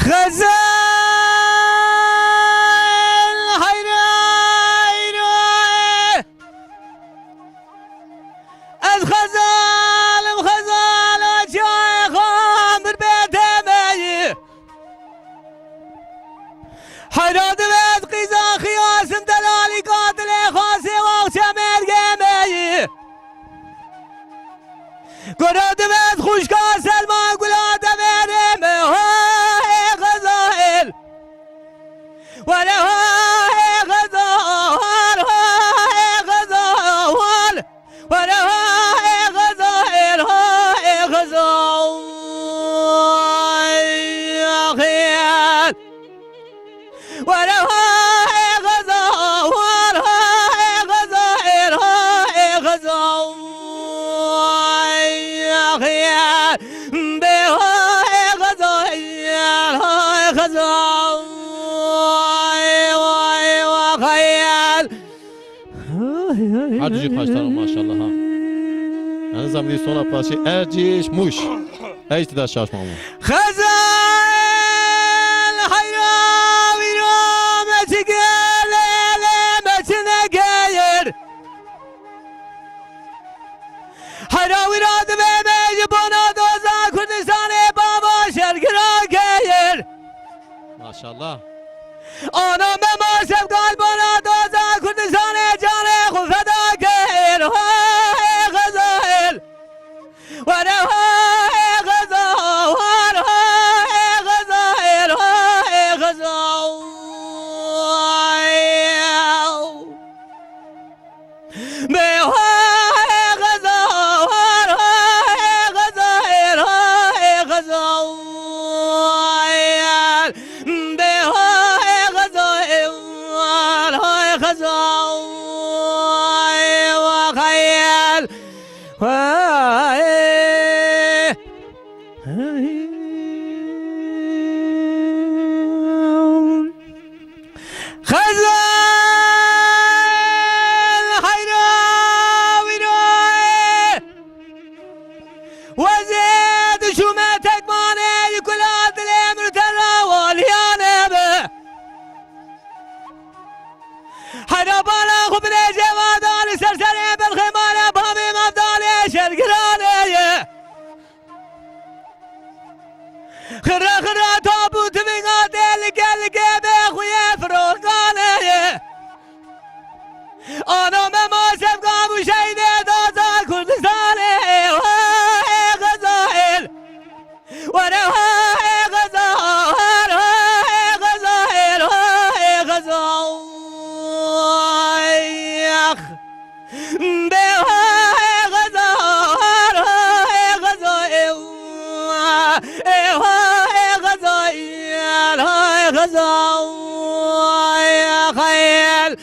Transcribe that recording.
خزان حيران از خزالم خزال و جای خام در بیت می حیران دوید قیزا خیاسم دلالی قاتل خاصی وقت مرگه می گره دوید خوشگاه سلمان گلا دمیرم های غزائل ولی های غزال های غزال ولی های غزائل های غزال ولی های غزال های غزائل های غزال به های غزائل های غزال هرچی خواستم ماشاءالله ها. از زمینی سونا پاسی ارجیش موش. هیچ دست شاش مامون. خزال حیران ویرام چگل مچنگیر حیران ویرام دمی جبنا دوزا کردستان بابا شرگرا گیر ماشاءالله. آنا مماسب قلبنا دوزا کردستان جان خفدا گیر های غزائل وره های غزال های غزائل های غزال به های غزال های غزائل های غزال به های غزائل های غزال و خیال خزال حیران ویران وزید شومتک مانه کلات الامر ترا والیانه به حیران بالا خوب جوادان سرسره بالخمانه بامی مبدال شرگرانه خرا خرا تابوت بینات لگه به خوی فروغانه آنا مماسب قابو شهید دازا کردستانه های غزائل وره های غزال های غزائل های غزال به های غزال های غزائل های غزائل های غزال خیل